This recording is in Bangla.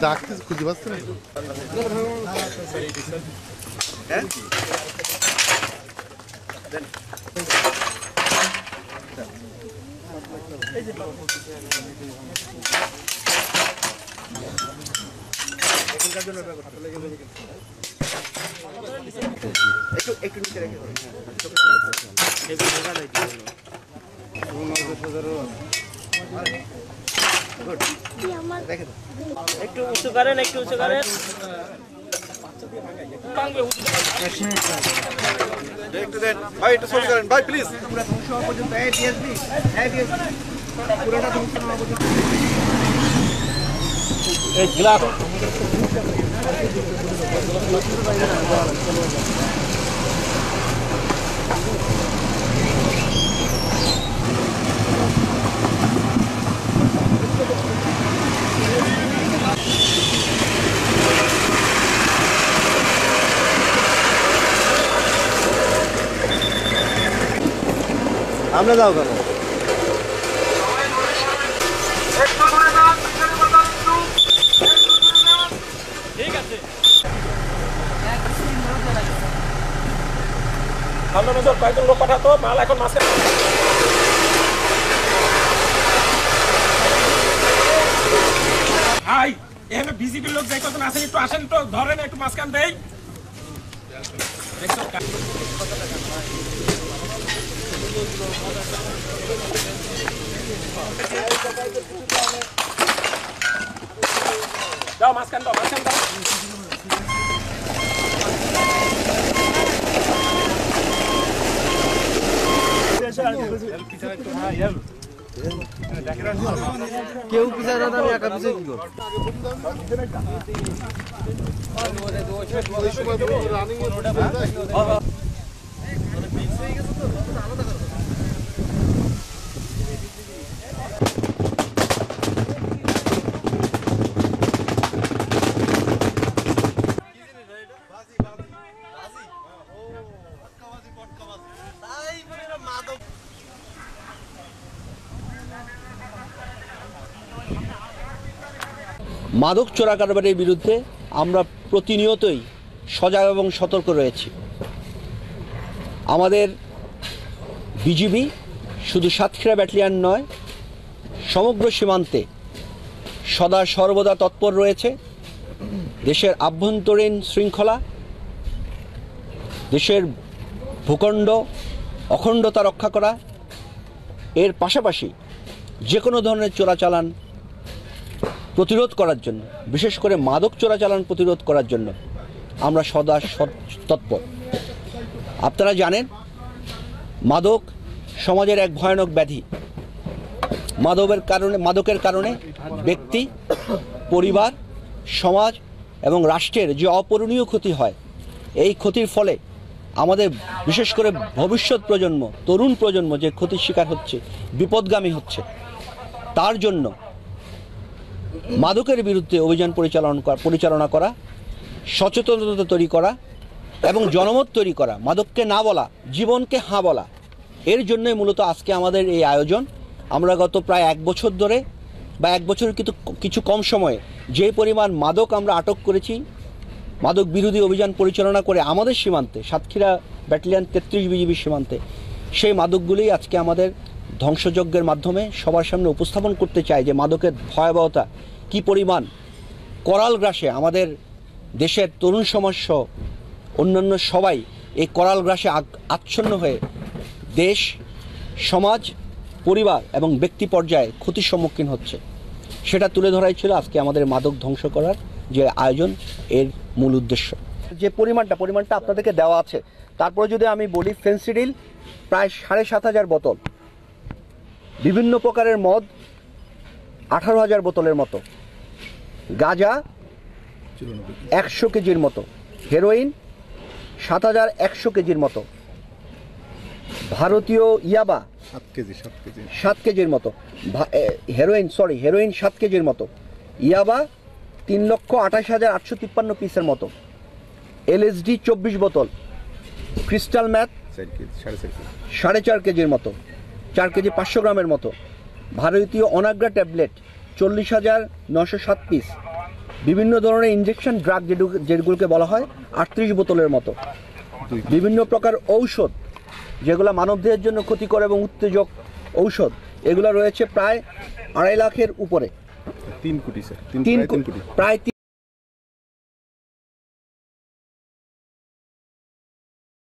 ডাকতে খুঁজে পাচ্ছে না। একটু উঁচু করেন, একটু উঁচু করেন। ভাই একটু সরে করেন ভাই প্লিজ। এই গ্লাস আমরা যাও কেন? ঠিক আছে। সামনে নজর, কয়েকজন লোক পাঠাতো, মাল এখন মাসে। ভাই এখানে বিজেপির লোক যাই কজন আসেন, একটু আসেন তো, ধরেন একটু মাঝখান দেই। দাও মাঝখান দাও, মাঝখান দাও। কেউ পিছায় না, আমি একা পিছায় কি করব? মাদক চোরা কারবারের বিরুদ্ধে আমরা প্রতিনিয়তই সজাগ এবং সতর্ক রয়েছি। আমাদের বিজিবি শুধু সাতক্ষীরা ব্যাটালিয়ন নয়, সমগ্র সীমান্তে সদা সর্বদা তৎপর রয়েছে দেশের আভ্যন্তরীণ শৃঙ্খলা, দেশের ভূখণ্ড অখণ্ডতা রক্ষা করা, এর পাশাপাশি যে কোনো ধরনের চোরাচালান প্রতিরোধ করার জন্য, বিশেষ করে মাদক চোরাচালান প্রতিরোধ করার জন্য আমরা সদা তৎপর। আপনারা জানেন মাদক সমাজের এক ভয়ানক ব্যাধি। মাদকের কারণে ব্যক্তি, পরিবার, সমাজ এবং রাষ্ট্রের যে অপূরণীয় ক্ষতি হয়, এই ক্ষতির ফলে আমাদের বিশেষ করে ভবিষ্যৎ প্রজন্ম, তরুণ প্রজন্ম যে ক্ষতির শিকার হচ্ছে, বিপদগামী হচ্ছে, তার জন্য মাদকের বিরুদ্ধে অভিযান পরিচালনা করা, সচেতনতা তৈরি করা এবং জনমত তৈরি করা, মাদককে না বলা, জীবনকে হাঁ বলা, এর জন্যই মূলত আজকে আমাদের এই আয়োজন। আমরা গত প্রায় 1 বছর ধরে বা 1 বছরের কিছু কম সময়ে যে পরিমাণ মাদক আমরা আটক করেছি, মাদক বিরোধী অভিযান পরিচালনা করে আমাদের সীমান্তে, সাতক্ষীরা ব্যাটালিয়ন 33 বিজিবি সীমান্তে, সেই মাদকগুলি আজকে আমাদের ধ্বংসযজ্ঞের মাধ্যমে সবার সামনে উপস্থাপন করতে চাই যে মাদকের ভয়াবহতা কী পরিমাণ। করাল গ্রাসে আমাদের দেশের তরুণ সমাজসহ অন্যান্য সবাই এই করাল গ্রাসে আচ্ছন্ন হয়ে দেশ, সমাজ, পরিবার এবং ব্যক্তি পর্যায়ে ক্ষতির সম্মুখীন হচ্ছে। সেটা তুলে ধরাই ছিল আজকে আমাদের মাদক ধ্বংস করার যে আয়োজন, এর মূল উদ্দেশ্য। যে পরিমাণটা আপনাদেরকে দেওয়া আছে, তারপরে যদি আমি বলি, ফেন্সিডিল প্রায় 7,500 বোতল, বিভিন্ন প্রকারের মদ 18,000 বোতলের মতো, গাঁজা 100 কেজির মতো, হেরোইন 7,100 কেজির মতো, ভারতীয় ইয়াবা 7 কেজির মতো, হেরোইন 7 কেজির মতো, ইয়াবা 3,28,853 পিসের মতো, এলএসডি 24 বোতল, ক্রিস্টাল ম্যাথ 4.5 কেজির মতো, 4 কেজি 500 গ্রামের মতো, ভারতীয় অনাগ্রা ট্যাবলেট 40,907 পিস, বিভিন্ন ধরনের ইনজেকশন ড্রাগ যেগুলোকে বলা হয় 38 বোতলের মতো, বিভিন্ন প্রকার ঔষধ যেগুলো মানবদেহের জন্য ক্ষতিকর এবং উত্তেজক ঔষধ, এগুলো রয়েছে প্রায় 2.5 লাখের উপরে। 3 কোটি স্যার, প্রায়